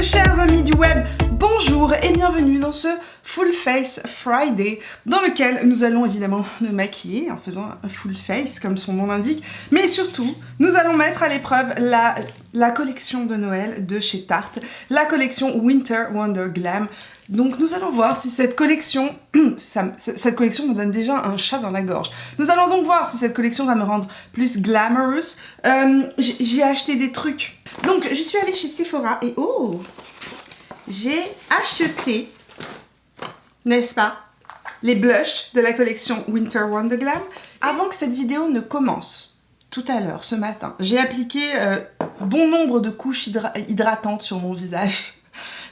Très chers amis du web, bonjour et bienvenue dans ce Full Face Friday dans lequel nous allons évidemment nous maquiller en faisant un full face comme son nom l'indique, mais surtout nous allons mettre à l'épreuve la collection de Noël de chez Tarte, la collection Winter Wonder Glam. Donc nous allons voir si cette collection, cette collection me donne déjà un chat dans la gorge. Nous allons donc voir si cette collection va me rendre plus glamorous. J'ai acheté des trucs. Donc je suis allée chez Sephora et oh, j'ai acheté, n'est-ce pas, les blushs de la collection Winter Wonder Glam. Avant que cette vidéo ne commence, tout à l'heure, ce matin, j'ai appliqué bon nombre de couches hydratantes sur mon visage.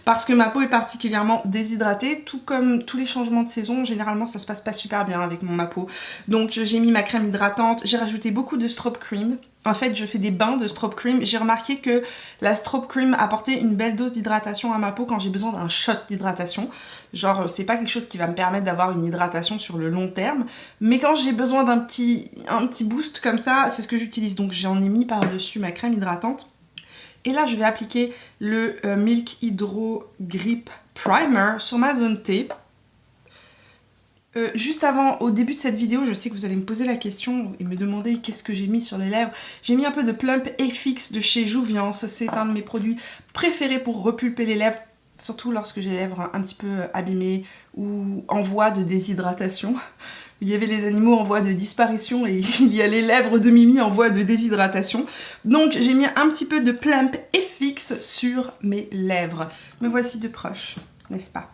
Parce que ma peau est particulièrement déshydratée, tout comme tous les changements de saison, généralement ça se passe pas super bien avec ma peau. Donc j'ai mis ma crème hydratante, j'ai rajouté beaucoup de strobe cream. En fait je fais des bains de strobe cream, j'ai remarqué que la strobe cream apportait une belle dose d'hydratation à ma peau quand j'ai besoin d'un shot d'hydratation. Genre c'est pas quelque chose qui va me permettre d'avoir une hydratation sur le long terme, mais quand j'ai besoin d'un petit boost comme ça, c'est ce que j'utilise. Donc j'en ai mis par-dessus ma crème hydratante. Et là, je vais appliquer le Milk Hydro Grip Primer sur ma zone T. Juste avant, au début de cette vidéo, je sais que vous allez me poser la question et me demander qu'est-ce que j'ai mis sur les lèvres. J'ai mis un peu de Plump FX de chez Jouviance. C'est un de mes produits préférés pour repulper les lèvres, surtout lorsque j'ai les lèvres un petit peu abîmées ou en voie de déshydratation. Il y avait les animaux en voie de disparition et il y a les lèvres de Mimi en voie de déshydratation. Donc j'ai mis un petit peu de Plump FX sur mes lèvres. Me voici de proche, n'est-ce pas?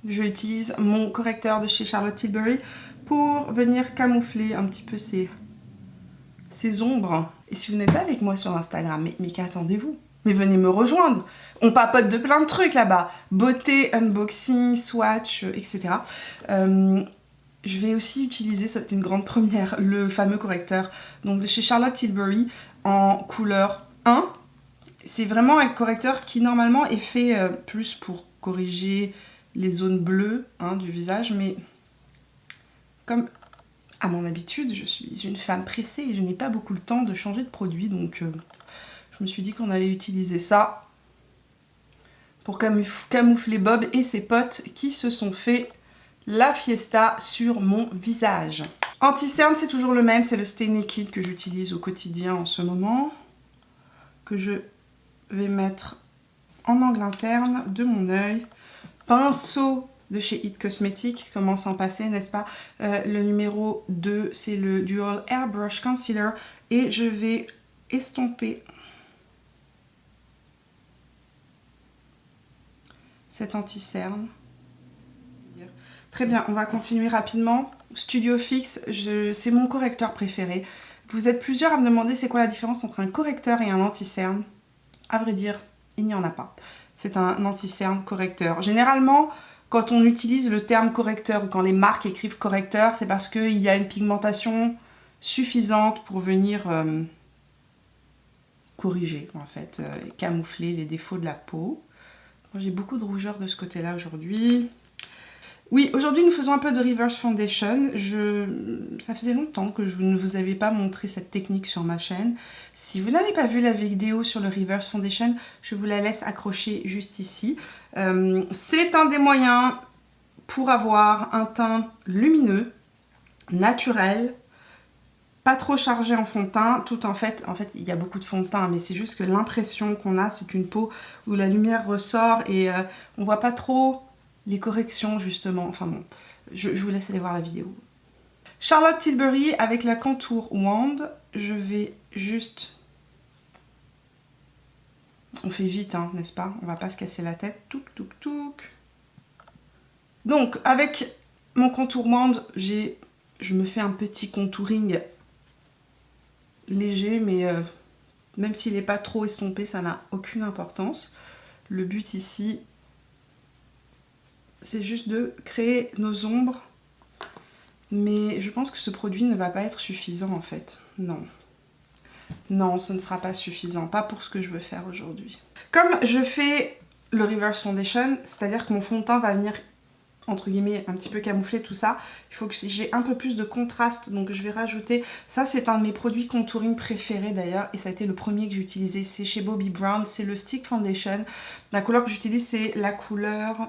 Je utilise mon correcteur de chez Charlotte Tilbury pour venir camoufler un petit peu ces ombres. Et si vous n'êtes pas avec moi sur Instagram, mais qu'attendez-vous? Mais venez me rejoindre. On papote de plein de trucs là-bas. Beauté, unboxing, swatch, etc. Je vais aussi utiliser, c'est une grande première, le fameux correcteur donc de chez Charlotte Tilbury en couleur 1. C'est vraiment un correcteur qui normalement est fait plus pour corriger les zones bleues du visage, mais comme à mon habitude, je suis une femme pressée et je n'ai pas beaucoup le temps de changer de produit, donc je me suis dit qu'on allait utiliser ça pour camoufler Bob et ses potes qui se sont fait la fiesta sur mon visage. Anti-cerne, c'est toujours le même, c'est le Stay Naked que j'utilise au quotidien en ce moment, que je vais mettre en angle interne de mon œil. Pinceau de chez It Cosmetics, comment s'en passer, n'est-ce pas? Le numéro 2, c'est le Dual Airbrush Concealer et je vais estomper cet anti-cerne. Très bien, on va continuer rapidement. Studio Fix, c'est mon correcteur préféré. Vous êtes plusieurs à me demander c'est quoi la différence entre un correcteur et un anti-cerne. À vrai dire, il n'y en a pas. C'est un anti-cerne correcteur. Généralement, quand on utilise le terme correcteur ou quand les marques écrivent correcteur, c'est parce qu'il y a une pigmentation suffisante pour venir corriger, en fait, camoufler les défauts de la peau. J'ai beaucoup de rougeur de ce côté-là aujourd'hui. Oui, aujourd'hui nous faisons un peu de Reverse Foundation. Ça faisait longtemps que je ne vous avais pas montré cette technique sur ma chaîne. Si vous n'avez pas vu la vidéo sur le Reverse Foundation, je vous la laisse accrochée juste ici. C'est un des moyens pour avoir un teint lumineux, naturel, pas trop chargé en fond de teint, tout en fait il y a beaucoup de fond de teint, mais c'est juste que l'impression qu'on a, c'est une peau où la lumière ressort et on voit pas trop les corrections justement, enfin bon, je vous laisse aller voir la vidéo. Charlotte Tilbury avec la Contour Wand, je vais juste... On fait vite, hein, n'est-ce pas? On va pas se casser la tête, touk touk touk. Donc avec mon Contour Wand, je me fais un petit contouring léger, mais même s'il n'est pas trop estompé, ça n'a aucune importance. Le but ici, c'est juste de créer nos ombres, mais je pense que ce produit ne va pas être suffisant en fait, non. Non, ce ne sera pas suffisant, pas pour ce que je veux faire aujourd'hui. Comme je fais le Reverse Foundation, c'est-à-dire que mon fond de teint va venir entre guillemets un petit peu camoufler tout ça. Il faut que j'ai un peu plus de contraste, donc je vais rajouter, ça c'est un de mes produits contouring préférés d'ailleurs, et ça a été le premier que j'ai utilisé, c'est chez Bobbi Brown, c'est le Stick Foundation. La couleur que j'utilise c'est la couleur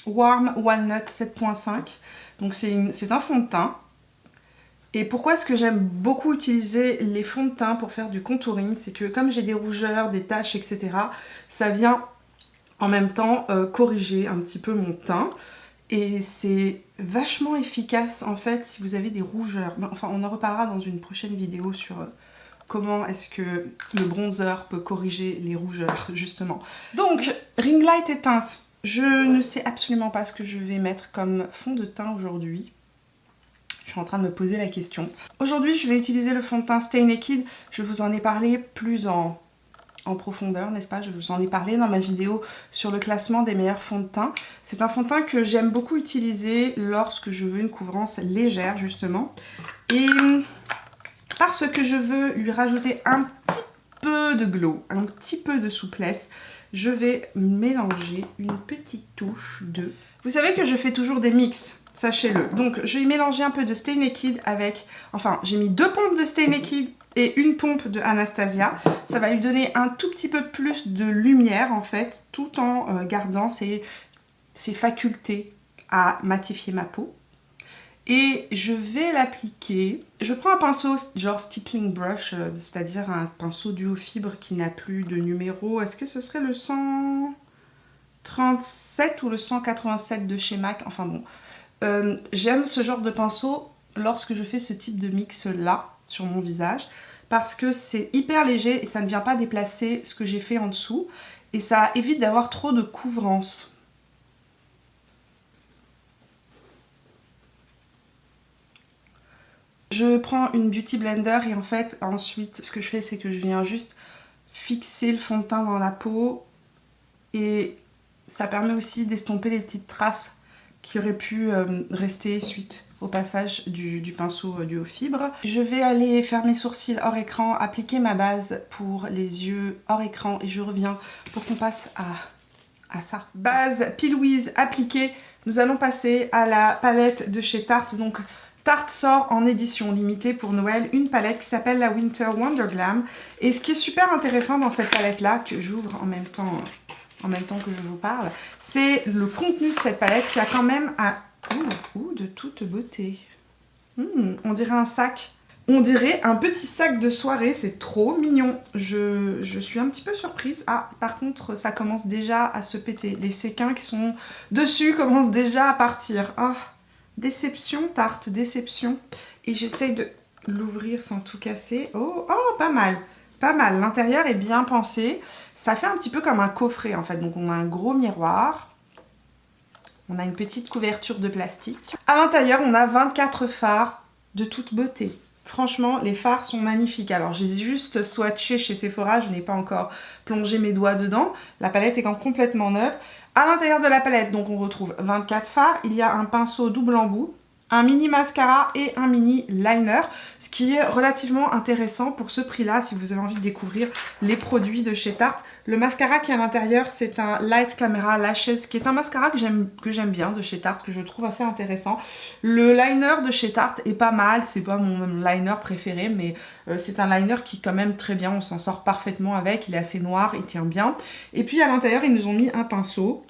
Warm Walnut 7.5, donc c'est un fond de teint. Et pourquoi est-ce que j'aime beaucoup utiliser les fonds de teint pour faire du contouring, c'est que comme j'ai des rougeurs, des taches, etc., ça vient en même temps corriger un petit peu mon teint. Et c'est vachement efficace en fait si vous avez des rougeurs. Enfin, on en reparlera dans une prochaine vidéo sur comment est-ce que le bronzer peut corriger les rougeurs justement. Donc, ring light et teinte. Je ne sais absolument pas ce que je vais mettre comme fond de teint aujourd'hui. Je suis en train de me poser la question. Aujourd'hui, je vais utiliser le fond de teint Stay Naked. Je vous en ai parlé plus en profondeur, n'est-ce pas? Je vous en ai parlé dans ma vidéo sur le classement des meilleurs fonds de teint. C'est un fond de teint que j'aime beaucoup utiliser lorsque je veux une couvrance légère justement. Et parce que je veux lui rajouter un petit peu de glow, un petit peu de souplesse, je vais mélanger une petite touche de... Vous savez que je fais toujours des mix, sachez-le. Donc je vais mélanger un peu de Stay Naked avec... Enfin, j'ai mis 2 pompes de Stay Naked et une pompe de Anastasia. Ça va lui donner un tout petit peu plus de lumière en fait, tout en gardant ses facultés à matifier ma peau. Et je vais l'appliquer. Je prends un pinceau genre stippling brush, c'est-à-dire un pinceau duo fibre qui n'a plus de numéro. Est-ce que ce serait le 137 ou le 187 de chez MAC? Enfin bon, j'aime ce genre de pinceau lorsque je fais ce type de mix là sur mon visage parce que c'est hyper léger et ça ne vient pas déplacer ce que j'ai fait en dessous et ça évite d'avoir trop de couvrance. Je prends une beauty blender et en fait ensuite ce que je fais c'est que je viens juste fixer le fond de teint dans la peau et ça permet aussi d'estomper les petites traces qui auraient pu rester suite au passage du pinceau duo fibre. Je vais aller faire mes sourcils hors écran, appliquer ma base pour les yeux hors écran et je reviens pour qu'on passe à ça. Base P. Louise appliquée, nous allons passer à la palette de chez Tarte. Donc Tarte sort en édition limitée pour Noël une palette qui s'appelle la Winter Wonder Glam. Et ce qui est super intéressant dans cette palette là, que j'ouvre en même temps que je vous parle, c'est le contenu de cette palette qui a quand même un... Ouh, de toute beauté. On dirait un sac. On dirait un petit sac de soirée, c'est trop mignon. Je suis un petit peu surprise. Ah, par contre, ça commence déjà à se péter. Les séquins qui sont dessus commencent déjà à partir. Ah, déception, Tarte, déception. Et j'essaye de l'ouvrir sans tout casser. Oh, pas mal. Pas mal. L'intérieur est bien pensé. Ça fait un petit peu comme un coffret en fait. Donc on a un gros miroir. On a une petite couverture de plastique. À l'intérieur, on a 24 fards de toute beauté. Franchement, les fards sont magnifiques. Alors, je les ai juste swatchés chez Sephora. Je n'ai pas encore plongé mes doigts dedans. La palette est quand même complètement neuve. À l'intérieur de la palette, donc on retrouve 24 fards. Il y a un pinceau double embout, un mini mascara et un mini liner, ce qui est relativement intéressant pour ce prix-là si vous avez envie de découvrir les produits de chez Tarte. Le mascara qui est à l'intérieur, c'est un Light Camera Lashes, qui est un mascara que j'aime bien de chez Tarte, que je trouve assez intéressant. Le liner de chez Tarte est pas mal, c'est pas mon liner préféré, mais c'est un liner qui est quand même très bien, on s'en sort parfaitement avec, il est assez noir, il tient bien. Et puis à l'intérieur, ils nous ont mis un pinceau.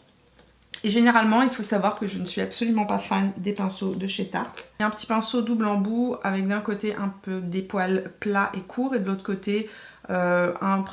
Et généralement, il faut savoir que je ne suis absolument pas fan des pinceaux de chez Tarte. Il y a un petit pinceau double embout avec d'un côté un peu des poils plats et courts et de l'autre côté un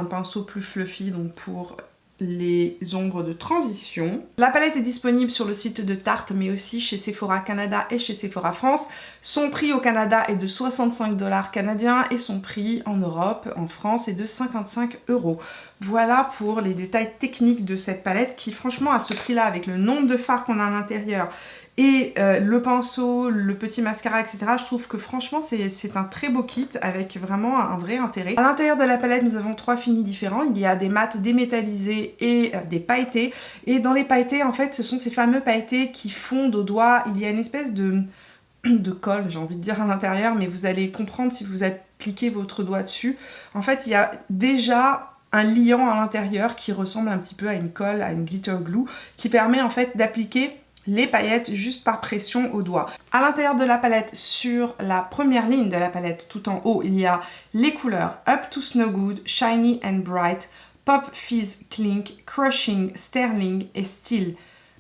pinceau plus fluffy, donc pour les ombres de transition. La palette est disponible sur le site de Tarte mais aussi chez Sephora Canada et chez Sephora France. Son prix au Canada est de 65 $ canadiens et son prix en Europe, en France, est de 55 €. Voilà pour les détails techniques de cette palette qui franchement à ce prix là avec le nombre de fards qu'on a à l'intérieur et le pinceau, le petit mascara, etc. Je trouve que franchement c'est un très beau kit avec vraiment un vrai intérêt. À l'intérieur de la palette nous avons 3 finis différents. Il y a des mats démétallisés et des pailletés. Et dans les pailletés en fait ce sont ces fameux pailletés qui fondent aux doigts. Il y a une espèce de colle, j'ai envie de dire, à l'intérieur, mais vous allez comprendre si vous appliquez votre doigt dessus. En fait il y a déjà un liant à l'intérieur qui ressemble un petit peu à une colle, à une glitter glue, qui permet en fait d'appliquer les paillettes juste par pression au doigt. À l'intérieur de la palette, sur la première ligne de la palette, tout en haut, il y a les couleurs Up to Snow Good, Shiny and Bright, Pop Fizz Clink, Crushing, Sterling et Steel.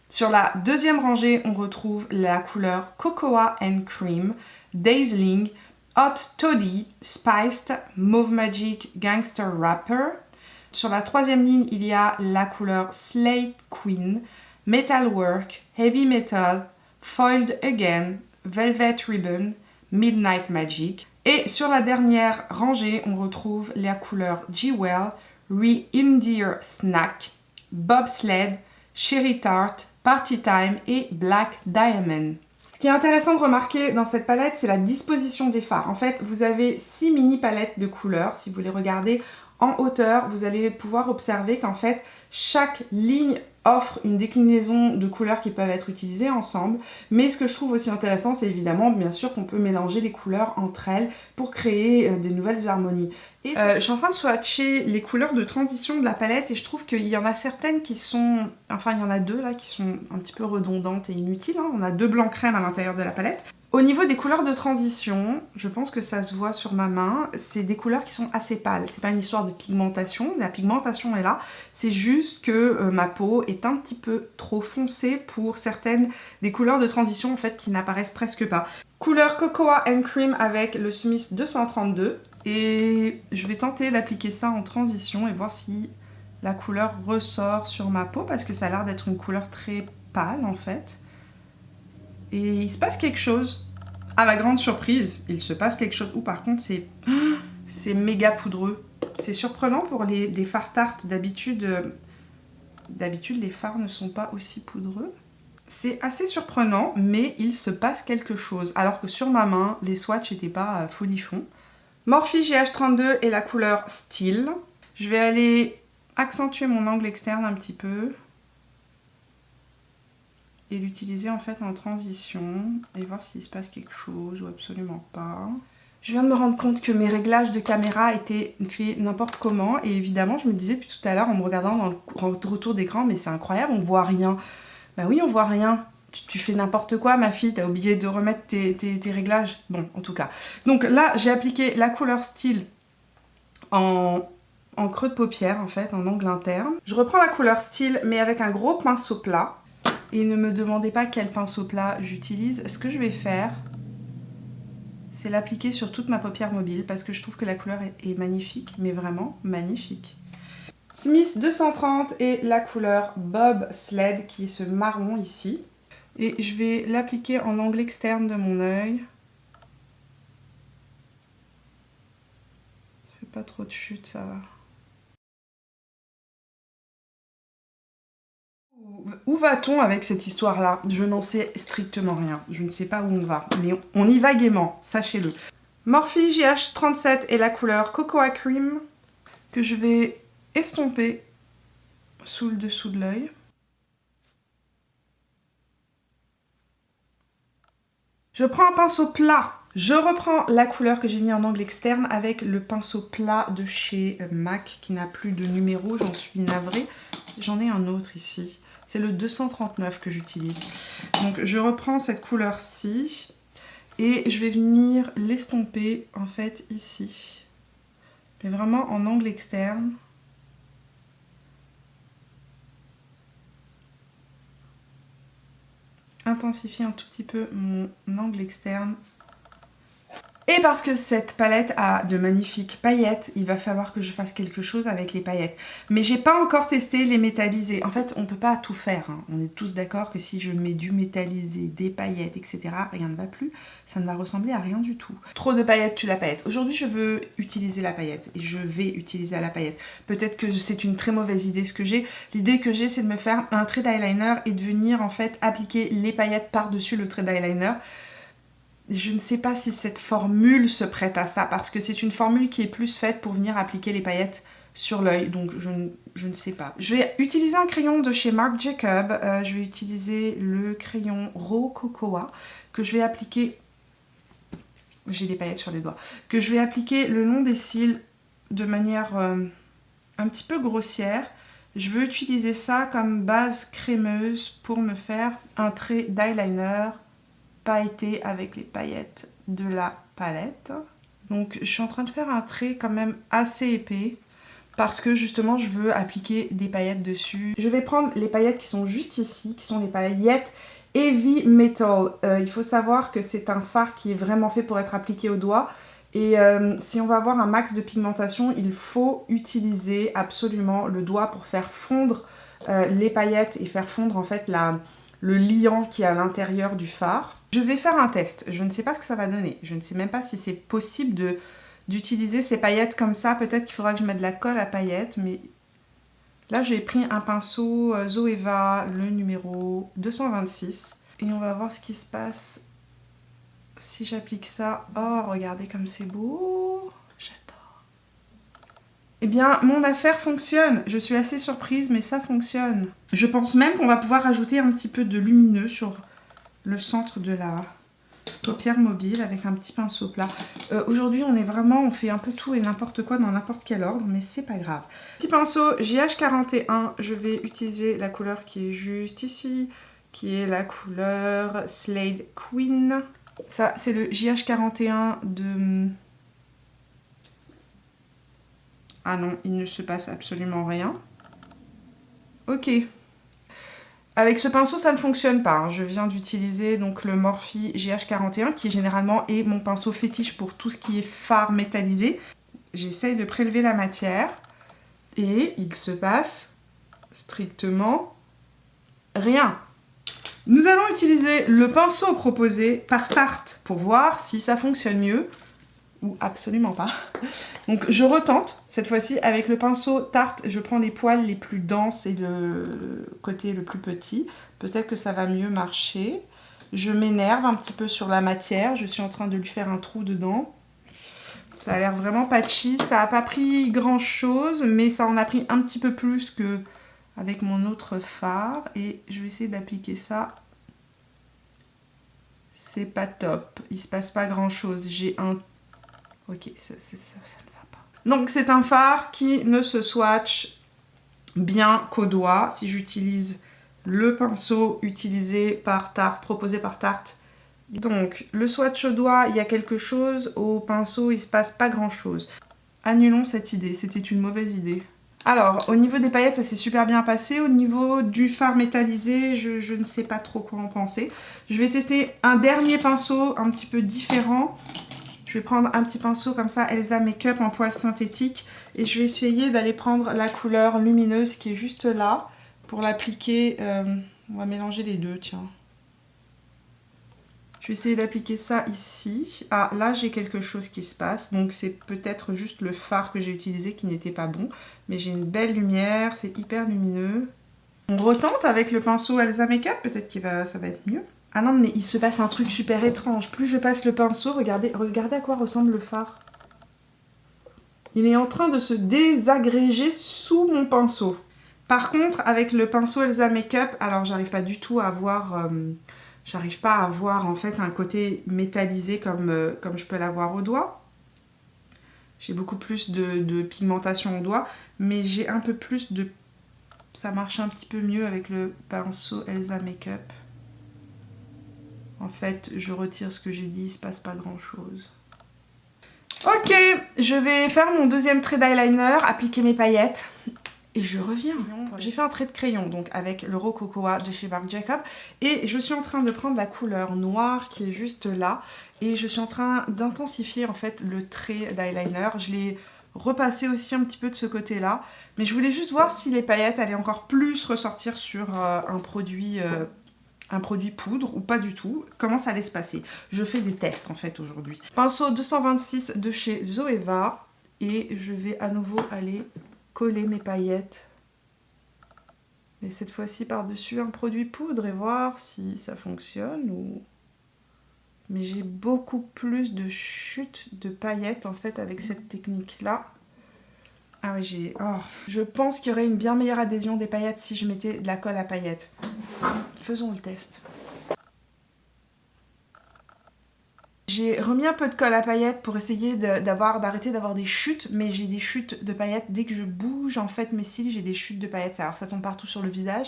Sur la deuxième rangée, on retrouve la couleur Cocoa and Cream, Dazzling, Hot Toddy, Spiced, Mauve Magic, Gangster Rapper. Sur la troisième ligne, il y a la couleur Slate Queen, Metalwork, Heavy Metal, Foiled Again, Velvet Ribbon, Midnight Magic. Et sur la dernière rangée, on retrouve la couleur Jewel, Reindeer Snack, Bobsled, Cherry Tart, Party Time et Black Diamond. Ce qui est intéressant de remarquer dans cette palette, c'est la disposition des fards. En fait, vous avez 6 mini palettes de couleurs. Si vous les regardez en hauteur, vous allez pouvoir observer qu'en fait, chaque ligne offre une déclinaison de couleurs qui peuvent être utilisées ensemble. Mais ce que je trouve aussi intéressant, c'est évidemment, bien sûr, qu'on peut mélanger les couleurs entre elles pour créer des nouvelles harmonies. Et je suis en train de swatcher les couleurs de transition de la palette et je trouve qu'il y en a certaines qui sont... Enfin, il y en a deux là qui sont un petit peu redondantes et inutiles. Hein. On a 2 blancs crème à l'intérieur de la palette. Au niveau des couleurs de transition, je pense que ça se voit sur ma main, c'est des couleurs qui sont assez pâles. C'est pas une histoire de pigmentation, la pigmentation est là, c'est juste que ma peau est un petit peu trop foncée pour certaines des couleurs de transition en fait qui n'apparaissent presque pas. Couleur Cocoa and Cream avec le Smith 232 et je vais tenter d'appliquer ça en transition et voir si la couleur ressort sur ma peau parce que ça a l'air d'être une couleur très pâle en fait. Et il se passe quelque chose. À ma grande surprise, il se passe quelque chose. Ou par contre, c'est méga poudreux. C'est surprenant pour des fards tartes. D'habitude, les fards ne sont pas aussi poudreux. C'est assez surprenant, mais il se passe quelque chose. Alors que sur ma main, les swatchs n'étaient pas folichons. Morphe GH32 et la couleur Steel. Je vais aller accentuer mon angle externe un petit peu. Et l'utiliser en fait en transition et voir s'il se passe quelque chose ou absolument pas. Je viens de me rendre compte que mes réglages de caméra étaient faits n'importe comment et évidemment je me disais depuis tout à l'heure en me regardant dans le retour d'écran mais c'est incroyable, on voit rien. Bah oui, on voit rien. Tu fais n'importe quoi ma fille, t'as oublié de remettre tes réglages. Bon, en tout cas. Donc là, j'ai appliqué la couleur Steel en creux de paupière en fait, en angle interne. Je reprends la couleur Steel mais avec un gros pinceau plat. Et ne me demandez pas quel pinceau plat j'utilise. Ce que je vais faire, c'est l'appliquer sur toute ma paupière mobile parce que je trouve que la couleur est magnifique, mais vraiment magnifique. Smith 230 et la couleur Bobsled qui est ce marron ici. Et je vais l'appliquer en angle externe de mon œil. Fais pas trop de chute, ça va. Où va-t-on avec cette histoire-là? Je n'en sais strictement rien. Je ne sais pas où on va. Mais on y va gaiement, sachez-le. Morphe GH37 et la couleur Cocoa Cream que je vais estomper sous le dessous de l'œil. Je prends un pinceau plat. Je reprends la couleur que j'ai mis en angle externe avec le pinceau plat de chez MAC qui n'a plus de numéro, j'en suis navrée. J'en ai un autre ici. C'est le 239 que j'utilise. Donc je reprends cette couleur-ci et je vais venir l'estomper en fait ici. Mais vraiment en angle externe. Intensifier un tout petit peu mon angle externe. Et parce que cette palette a de magnifiques paillettes, il va falloir que je fasse quelque chose avec les paillettes. Mais j'ai pas encore testé les métallisés. En fait, on peut pas tout faire. Hein. On est tous d'accord que si je mets du métallisé, des paillettes, etc., rien ne va plus. Ça ne va ressembler à rien du tout. Trop de paillettes tue la paillette. Aujourd'hui, je veux utiliser la paillette. Et je vais utiliser la paillette. Peut-être que c'est une très mauvaise idée ce que j'ai. L'idée que j'ai, c'est de me faire un trait d'eyeliner et de venir en fait appliquer les paillettes par-dessus le trait d'eyeliner. Je ne sais pas si cette formule se prête à ça parce que c'est une formule qui est plus faite pour venir appliquer les paillettes sur l'œil, donc je ne sais pas. Je vais utiliser un crayon de chez Marc Jacob, je vais utiliser le crayon Raw Cocoa que je vais appliquer, j'ai des paillettes sur les doigts, que je vais appliquer le long des cils de manière un petit peu grossière Je veux utiliser ça comme base crémeuse pour me faire un trait d'eyeliner pailleté avec les paillettes de la palette. Donc je suis en train de faire un trait quand même assez épais parce que justement je veux appliquer des paillettes dessus. Je vais prendre les paillettes qui sont juste ici, qui sont les paillettes Heavy Metal. Il faut savoir que c'est un fard qui est vraiment fait pour être appliqué au doigt. Et si on va avoir un max de pigmentation, il faut utiliser absolument le doigt pour faire fondre les paillettes et faire fondre en fait le liant qui est à l'intérieur du fard. Je vais faire un test, je ne sais pas ce que ça va donner. Je ne sais même pas si c'est possible d'utiliser ces paillettes comme ça. Peut-être qu'il faudra que je mette de la colle à paillettes, mais là j'ai pris un pinceau Zoeva, le numéro 226. Et on va voir ce qui se passe si j'applique ça. Oh, regardez comme c'est beau. J'adore. Eh bien, mon affaire fonctionne. Je suis assez surprise, mais ça fonctionne. Je pense même qu'on va pouvoir ajouter un petit peu de lumineux sur le centre de la paupière mobile avec un petit pinceau plat. Aujourd'hui, on fait un peu tout et n'importe quoi dans n'importe quel ordre, mais c'est pas grave. Petit pinceau JH41, je vais utiliser la couleur qui est juste ici, qui est la couleur Slade Queen. Ça, c'est le JH41 de... Ah non, il ne se passe absolument rien. Ok. Avec ce pinceau, ça ne fonctionne pas. Hein. Je viens d'utiliser donc le Morphe GH41 qui généralement est mon pinceau fétiche pour tout ce qui est fard métallisé. J'essaye de prélever la matière et il se passe strictement rien. Nous allons utiliser le pinceau proposé par Tarte pour voir si ça fonctionne mieux ou absolument pas. Donc je retente, cette fois-ci avec le pinceau Tarte, je prends les poils les plus denses et le côté le plus petit. Peut-être que ça va mieux marcher. Je m'énerve un petit peu sur la matière, je suis en train de lui faire un trou dedans. Ça a l'air vraiment patchy, ça n'a pas pris grand chose, mais ça en a pris un petit peu plus que avec mon autre fard. Et je vais essayer d'appliquer ça. C'est pas top, il se passe pas grand chose, j'ai un... Ok, ça ne va pas. Donc c'est un fard qui ne se swatch bien qu'au doigt. Si j'utilise le pinceau utilisé par Tarte, proposé par Tarte. Donc le swatch au doigt, il y a quelque chose. Au pinceau, il se passe pas grand chose. Annulons cette idée, c'était une mauvaise idée. Alors, au niveau des paillettes, ça s'est super bien passé. Au niveau du fard métallisé, je ne sais pas trop quoi en penser. Je vais tester un dernier pinceau un petit peu différent. Je vais prendre un petit pinceau comme ça, Elsa Makeup en poil synthétique. Et je vais essayer d'aller prendre la couleur lumineuse qui est juste là. Pour l'appliquer, on va mélanger les deux, tiens. Je vais essayer d'appliquer ça ici. Ah, là j'ai quelque chose qui se passe. Donc c'est peut-être juste le fard que j'ai utilisé qui n'était pas bon. Mais j'ai une belle lumière, c'est hyper lumineux. On retente avec le pinceau Elsa Makeup, peut-être que ça va être mieux. Ah non, mais il se passe un truc super étrange. Plus je passe le pinceau, regardez à quoi ressemble le fard. Il est en train de se désagréger sous mon pinceau. Par contre, avec le pinceau Elsa Makeup, alors j'arrive pas du tout à avoir... J'arrive pas à avoir en fait un côté métallisé comme je peux l'avoir au doigt. J'ai beaucoup plus de pigmentation au doigt, mais j'ai un peu plus de... Ça marche un petit peu mieux avec le pinceau Elsa Makeup. En fait, je retire ce que j'ai dit, il se passe pas grand chose. Ok, je vais faire mon deuxième trait d'eyeliner, appliquer mes paillettes. Et je reviens. J'ai fait un trait de crayon donc avec le Rococoa de chez Marc Jacob. Et je suis en train de prendre la couleur noire qui est juste là. Et je suis en train d'intensifier en fait le trait d'eyeliner. Je l'ai repassé aussi un petit peu de ce côté-là. Mais je voulais juste voir si les paillettes allaient encore plus ressortir sur un produit poudre ou pas du tout. Comment ça allait se passer. Je fais des tests en fait aujourd'hui. Pinceau 226 de chez Zoeva. Et je vais à nouveau aller... coller mes paillettes, mais cette fois-ci par-dessus un produit poudre et voir si ça fonctionne ou... Mais j'ai beaucoup plus de chute de paillettes en fait avec cette technique-là. Ah oui, j'ai... Oh. Je pense qu'il y aurait une bien meilleure adhésion des paillettes si je mettais de la colle à paillettes. Faisons le test. J'ai remis un peu de colle à paillettes pour essayer d'arrêter d'avoir des chutes, mais j'ai des chutes de paillettes. Dès que je bouge en fait mes cils, j'ai des chutes de paillettes. Alors ça tombe partout sur le visage,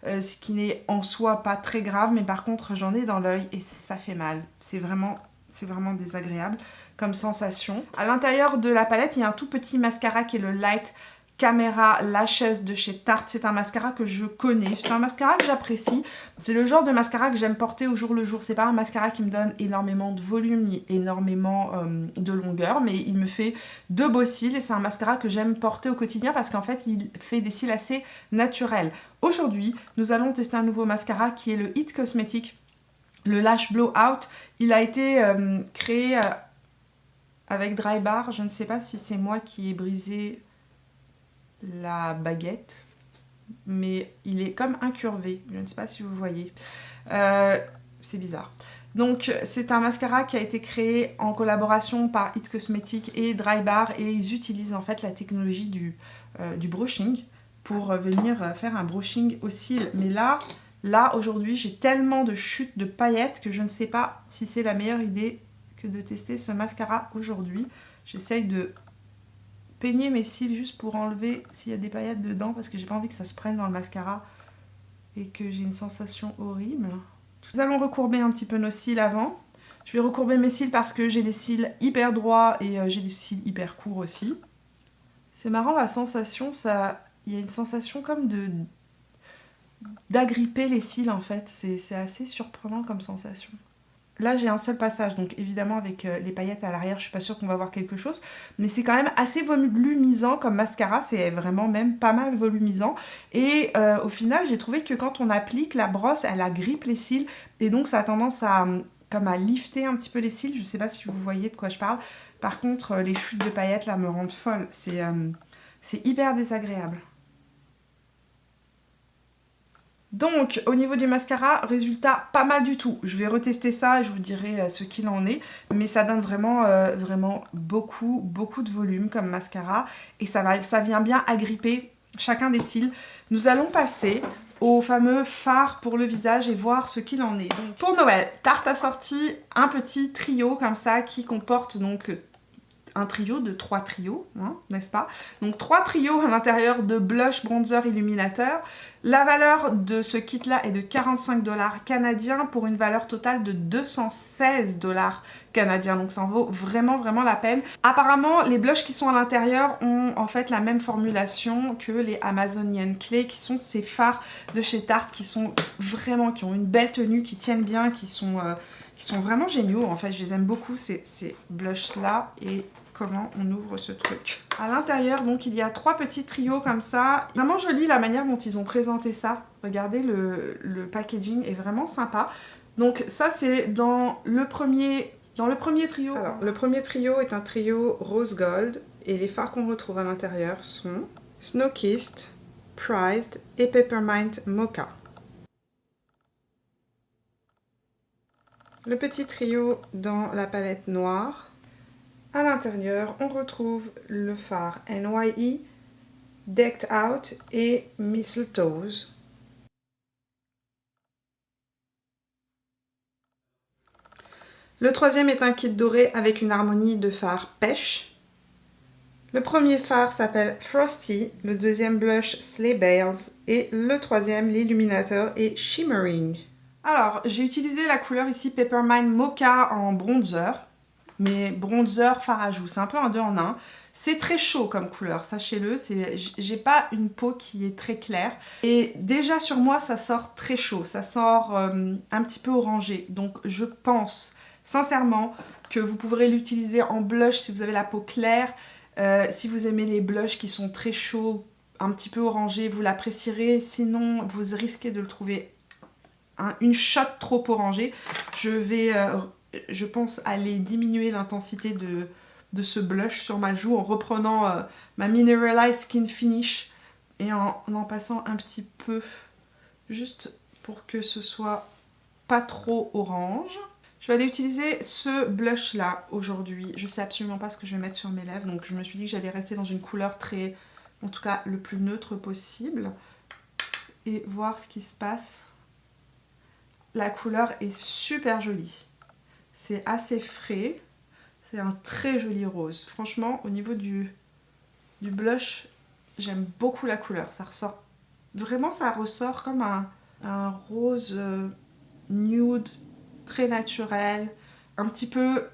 ce qui n'est en soi pas très grave, mais par contre j'en ai dans l'œil et ça fait mal. C'est vraiment désagréable comme sensation. À l'intérieur de la palette, il y a un tout petit mascara qui est le Light Camera Lashes de chez Tarte. C'est un mascara que je connais, c'est un mascara que j'apprécie. C'est le genre de mascara que j'aime porter au jour le jour. C'est pas un mascara qui me donne énormément de volume ni énormément de longueur, mais il me fait de beaux cils et c'est un mascara que j'aime porter au quotidien parce qu'en fait il fait des cils assez naturels. Aujourd'hui, nous allons tester un nouveau mascara qui est le It Cosmetics, le Lash Blowout. Il a été créé avec Dry Bar. Je ne sais pas si c'est moi qui ai brisé la baguette, mais il est comme incurvé, je ne sais pas si vous voyez, c'est bizarre. Donc c'est un mascara qui a été créé en collaboration par It Cosmetics et Dry Bar et ils utilisent en fait la technologie du brushing pour venir faire un brushing aux cils. Mais là aujourd'hui j'ai tellement de chutes de paillettes que je ne sais pas si c'est la meilleure idée que de tester ce mascara aujourd'hui. J'essaye de peigner mes cils juste pour enlever s'il y a des paillettes dedans parce que j'ai pas envie que ça se prenne dans le mascara et que j'ai une sensation horrible. Nous allons recourber un petit peu nos cils avant. Je vais recourber mes cils parce que j'ai des cils hyper droits et j'ai des cils hyper courts aussi. C'est marrant la sensation, il y a une sensation comme d'agripper les cils en fait. C'est assez surprenant comme sensation. Là j'ai un seul passage, donc évidemment avec les paillettes à l'arrière je suis pas sûre qu'on va voir quelque chose, mais c'est quand même assez volumisant comme mascara, c'est vraiment même pas mal volumisant et au final j'ai trouvé que quand on applique la brosse elle agrippe les cils et donc ça a tendance à comme à lifter un petit peu les cils. Je sais pas si vous voyez de quoi je parle. Par contre les chutes de paillettes là me rendent folle, c'est hyper désagréable. Donc au niveau du mascara, résultat pas mal du tout. Je vais retester ça et je vous dirai ce qu'il en est. Mais ça donne vraiment, vraiment beaucoup de volume comme mascara. Et ça vient bien agripper chacun des cils. Nous allons passer au fameux fard pour le visage et voir ce qu'il en est. Donc, pour Noël, Tarte a sorti un petit trio comme ça qui comporte donc un trio de 3 trios, hein, n'est-ce pas? Donc 3 trios à l'intérieur de blush, bronzer, illuminateur. La valeur de ce kit-là est de 45 $ canadiens pour une valeur totale de 216 $ canadiens. Donc ça en vaut vraiment la peine. Apparemment, les blushs qui sont à l'intérieur ont en fait la même formulation que les Amazonian Clay, qui sont ces fards de chez Tarte qui sont vraiment, qui ont une belle tenue, qui tiennent bien, qui sont vraiment géniaux. En fait, je les aime beaucoup ces blushs-là. Et comment on ouvre ce truc. À l'intérieur, donc, il y a 3 petits trios comme ça. Vraiment joli la manière dont ils ont présenté ça. Regardez, le packaging est vraiment sympa. Donc ça, c'est dans le premier trio. Alors, le premier trio est un trio rose gold. Et les fards qu'on retrouve à l'intérieur sont Snow Kissed, Prized et Peppermint Mocha. Le petit trio dans la palette noire. À l'intérieur, on retrouve le fard NYE, Decked Out et Mistletoes. Le troisième est un kit doré avec une harmonie de fard pêche. Le premier fard s'appelle Frosty, le deuxième blush Sleigh Bells et le troisième, l'illuminateur, est Shimmering. Alors, j'ai utilisé la couleur ici Peppermint Mocha en bronzer. Mais bronzer, fard à joues, c'est un peu un 2 en 1. C'est très chaud comme couleur, sachez-le. J'ai pas une peau qui est très claire. Et déjà sur moi, ça sort très chaud. Ça sort un petit peu orangé. Donc je pense sincèrement que vous pourrez l'utiliser en blush si vous avez la peau claire. Si vous aimez les blushs qui sont très chauds, un petit peu orangés, vous l'apprécierez. Sinon, vous risquez de le trouver une shot trop orangée. Je pense aller diminuer l'intensité de ce blush sur ma joue en reprenant ma Mineralized Skin Finish et en passant un petit peu juste pour que ce soit pas trop orange. Je vais aller utiliser ce blush là aujourd'hui. Je sais absolument pas ce que je vais mettre sur mes lèvres, donc je me suis dit que j'allais rester dans une couleur très, en tout cas le plus neutre possible et voir ce qui se passe. La couleur est super jolie. C'est assez frais. C'est un très joli rose. Franchement, au niveau du blush, j'aime beaucoup la couleur. Ça ressort... Vraiment, ça ressort comme un rose nude, très naturel. Un petit peu...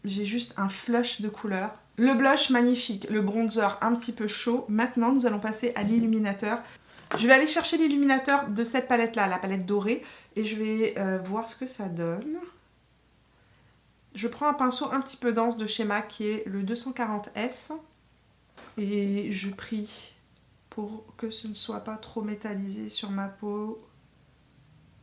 J'ai juste un flush de couleur. Le blush magnifique, le bronzer un petit peu chaud. Maintenant, nous allons passer à l'illuminateur. Je vais aller chercher l'illuminateur de cette palette-là, la palette dorée, et je vais voir ce que ça donne. Je prends un pinceau un petit peu dense de chez MAC qui est le 240S. Et je prie pour que ce ne soit pas trop métallisé sur ma peau.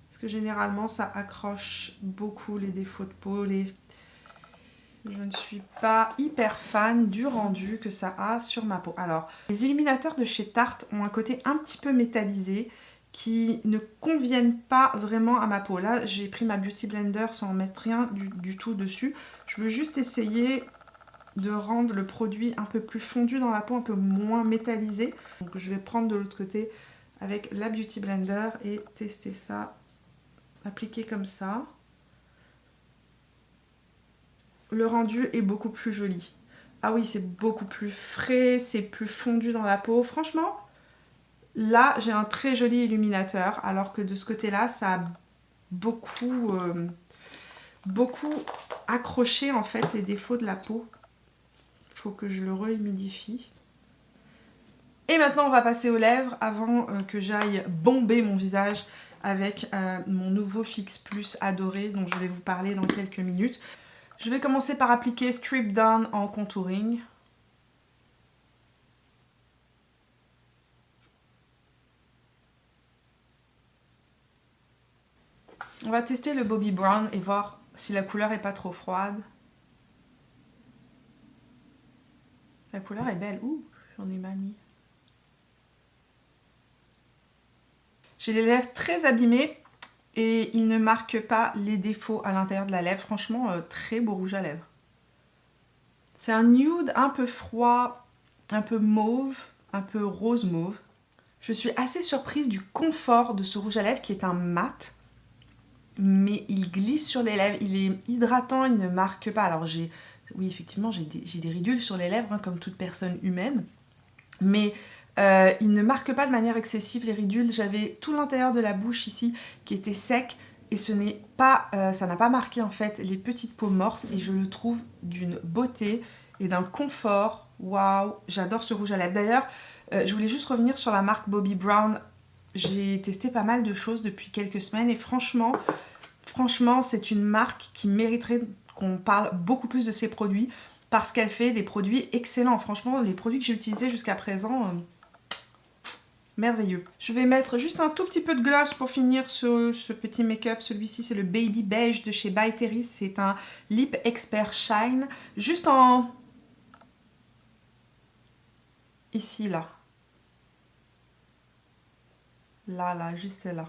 Parce que généralement, ça accroche beaucoup les défauts de peau, Je ne suis pas hyper fan du rendu que ça a sur ma peau. Alors, les illuminateurs de chez Tarte ont un côté un petit peu métallisé qui ne conviennent pas vraiment à ma peau. Là, j'ai pris ma Beauty Blender sans mettre rien du tout dessus. Je veux juste essayer de rendre le produit un peu plus fondu dans la peau, un peu moins métallisé. Donc je vais prendre de l'autre côté avec la Beauty Blender et tester ça, appliquer comme ça. Le rendu est beaucoup plus joli. Ah oui, c'est beaucoup plus frais, c'est plus fondu dans la peau. Franchement, là, j'ai un très joli illuminateur, alors que de ce côté-là, ça a beaucoup accroché en fait les défauts de la peau. Il faut que je le re-humidifie. Et maintenant, on va passer aux lèvres avant que j'aille bomber mon visage avec mon nouveau Fix Plus adoré, dont je vais vous parler dans quelques minutes. Je vais commencer par appliquer Strip Down en contouring. On va tester le Bobbi Brown et voir si la couleur est pas trop froide. La couleur est belle. Ouh, j'en ai mal mis. J'ai les lèvres très abîmées et il ne marque pas les défauts à l'intérieur de la lèvre. Franchement, très beau rouge à lèvres. C'est un nude un peu froid, un peu mauve, un peu rose mauve. Je suis assez surprise du confort de ce rouge à lèvres qui est un mat. Mais il glisse sur les lèvres, il est hydratant, il ne marque pas. Alors oui effectivement j'ai des ridules sur les lèvres, hein, comme toute personne humaine. Mais il ne marque pas de manière excessive les ridules. J'avais tout l'intérieur de la bouche ici qui était sec. Et ça n'a pas marqué en fait les petites peaux mortes. Et je le trouve d'une beauté et d'un confort. Waouh, j'adore ce rouge à lèvres. D'ailleurs, je voulais juste revenir sur la marque Bobbi Brown. J'ai testé pas mal de choses depuis quelques semaines. Et franchement, c'est une marque qui mériterait qu'on parle beaucoup plus de ses produits. Parce qu'elle fait des produits excellents. Franchement, les produits que j'ai utilisés jusqu'à présent... merveilleux. Je vais mettre juste un tout petit peu de gloss pour finir ce petit make-up. Celui-ci, c'est le Baby Beige de chez By Terry. C'est un Lip Expert Shine. Juste en... ici, là. Là, juste là.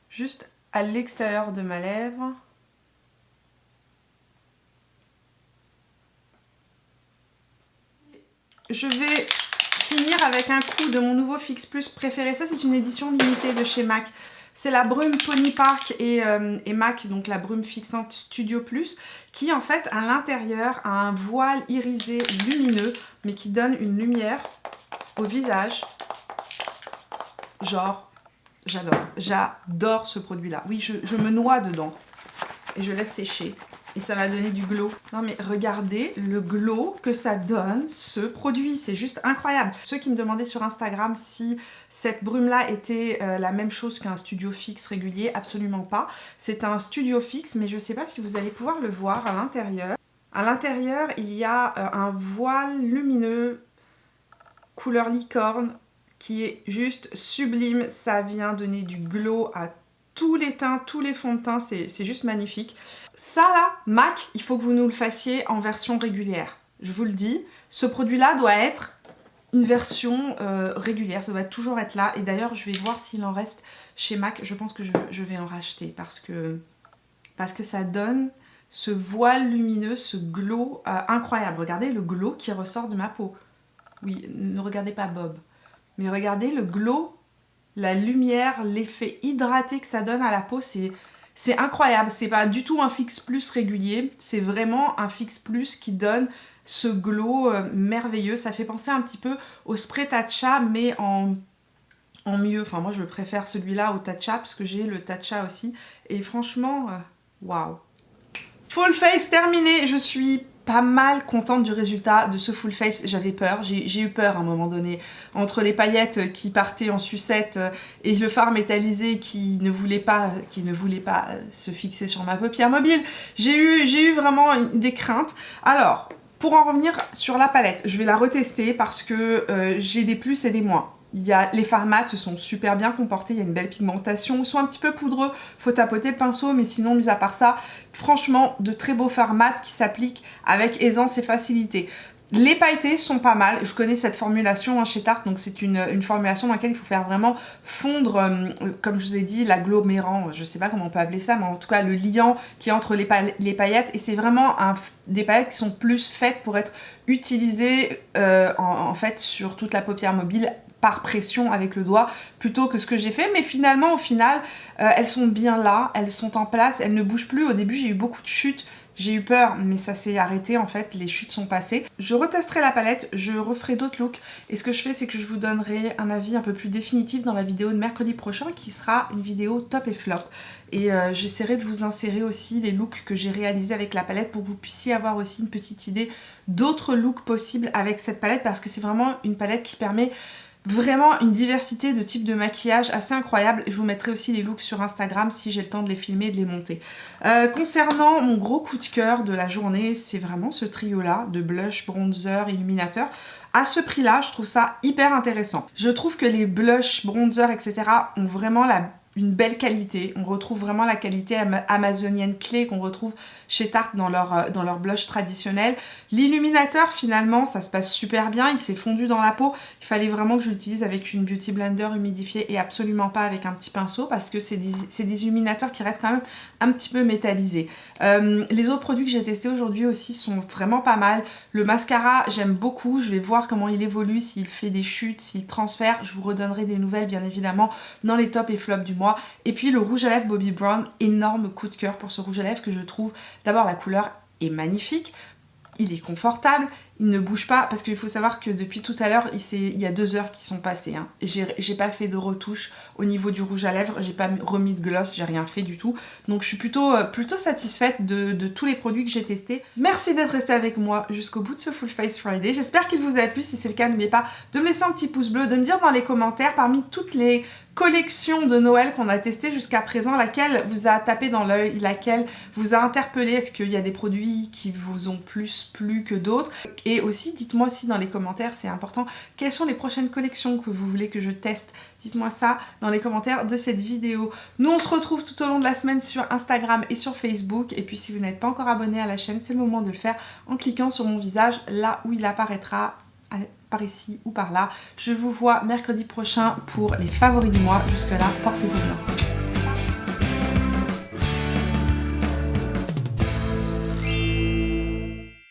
Juste à l'extérieur de ma lèvre. Je vais... finir avec un coup de mon nouveau Fix Plus préféré. Ça, c'est une édition limitée de chez MAC. C'est la brume Pony Park et MAC, donc la brume fixante Studio Plus, qui en fait à l'intérieur a un voile irisé lumineux, mais qui donne une lumière au visage. Genre, j'adore ce produit-là. Oui, je me noie dedans et je laisse sécher. Et ça va donner du glow. Non mais regardez le glow que ça donne, ce produit. C'est juste incroyable. Ceux qui me demandaient sur Instagram si cette brume-là était la même chose qu'un Studio Fix régulier, absolument pas. C'est un Studio Fix, mais je ne sais pas si vous allez pouvoir le voir à l'intérieur. À l'intérieur, il y a un voile lumineux couleur licorne qui est juste sublime. Ça vient donner du glow à tous les teints, tous les fonds de teint. C'est juste magnifique. Ça là, MAC, il faut que vous nous le fassiez en version régulière. Je vous le dis, ce produit-là doit être une version régulière, ça doit toujours être là. Et d'ailleurs, je vais voir s'il en reste chez MAC. Je pense que je vais en racheter parce que ça donne ce voile lumineux, ce glow incroyable. Regardez le glow qui ressort de ma peau. Oui, ne regardez pas Bob, mais regardez le glow, la lumière, l'effet hydraté que ça donne à la peau, C'est incroyable, c'est pas du tout un Fix Plus régulier, c'est vraiment un Fix Plus qui donne ce glow merveilleux. Ça fait penser un petit peu au spray Tatcha mais en mieux. Enfin moi je préfère celui-là au Tatcha parce que j'ai le Tatcha aussi et franchement, waouh. Full face terminé, je suis pas mal contente du résultat de ce full face. J'avais peur, j'ai eu peur à un moment donné, entre les paillettes qui partaient en sucette et le fard métallisé qui ne voulait pas se fixer sur ma paupière mobile. J'ai eu vraiment des craintes. Alors, pour en revenir sur la palette, je vais la retester parce que j'ai des plus et des moins. Les fards mat se sont super bien comportés, il y a une belle pigmentation, ils sont un petit peu poudreux, faut tapoter le pinceau, mais sinon, mis à part ça, franchement, de très beaux fards mat qui s'appliquent avec aisance et facilité. Les pailletés sont pas mal, je connais cette formulation chez Tarte, donc c'est une formulation dans laquelle il faut faire vraiment fondre, comme je vous ai dit, l'agglomerant, je sais pas comment on peut appeler ça, mais en tout cas le liant qui est entre les paillettes, et c'est vraiment des paillettes qui sont plus faites pour être utilisées en fait sur toute la paupière mobile par pression avec le doigt plutôt que ce que j'ai fait, mais finalement au final elles sont bien là, elles sont en place, elles ne bougent plus. Au début j'ai eu beaucoup de chutes, j'ai eu peur mais ça s'est arrêté en fait, les chutes sont passées. Je retesterai la palette, je referai d'autres looks et ce que je fais c'est que je vous donnerai un avis un peu plus définitif dans la vidéo de mercredi prochain qui sera une vidéo top et flop. Et j'essaierai de vous insérer aussi les looks que j'ai réalisés avec la palette pour que vous puissiez avoir aussi une petite idée d'autres looks possibles avec cette palette parce que c'est vraiment une palette qui permet vraiment une diversité de types de maquillage assez incroyable. Je vous mettrai aussi les looks sur Instagram si j'ai le temps de les filmer et de les monter. Concernant mon gros coup de cœur de la journée, c'est vraiment ce trio là de blush, bronzer, illuminateur. À ce prix là, je trouve ça hyper intéressant. Je trouve que les blushs, bronzers, etc. ont vraiment une belle qualité. On retrouve vraiment la qualité amazonienne clé qu'on retrouve chez Tarte dans leur blush traditionnel. L'illuminateur finalement ça se passe super bien, il s'est fondu dans la peau. Il fallait vraiment que je l'utilise avec une beauty blender humidifiée et absolument pas avec un petit pinceau parce que c'est des illuminateurs qui restent quand même un petit peu métallisés. Les autres produits que j'ai testés aujourd'hui aussi sont vraiment pas mal. Le mascara j'aime beaucoup, je vais voir comment il évolue, s'il fait des chutes, s'il transfère. Je vous redonnerai des nouvelles bien évidemment dans les tops et flops du mois. Et puis le rouge à lèvres Bobbi Brown, énorme coup de cœur pour ce rouge à lèvres que je trouve, d'abord la couleur est magnifique, il est confortable, il ne bouge pas parce qu'il faut savoir que depuis tout à l'heure il y a 2 heures qui sont passées hein. J'ai pas fait de retouche au niveau du rouge à lèvres, j'ai pas remis de gloss, j'ai rien fait du tout, donc je suis plutôt satisfaite de tous les produits que j'ai testés. Merci d'être resté avec moi jusqu'au bout de ce Full Face Friday, j'espère qu'il vous a plu. Si c'est le cas, n'oubliez pas de me laisser un petit pouce bleu, de me dire dans les commentaires parmi toutes les collection de Noël qu'on a testé jusqu'à présent, laquelle vous a tapé dans l'œil, laquelle vous a interpellé, est-ce qu'il y a des produits qui vous ont plus plu que d'autres? Et aussi dites-moi aussi dans les commentaires, c'est important, quelles sont les prochaines collections que vous voulez que je teste. Dites-moi ça dans les commentaires de cette vidéo. Nous on se retrouve tout au long de la semaine sur Instagram et sur Facebook, et puis si vous n'êtes pas encore abonné à la chaîne, c'est le moment de le faire en cliquant sur mon visage là où il apparaîtra, par ici ou par là. Je vous vois mercredi prochain pour les favoris du mois. Jusque là, portez-vous bien.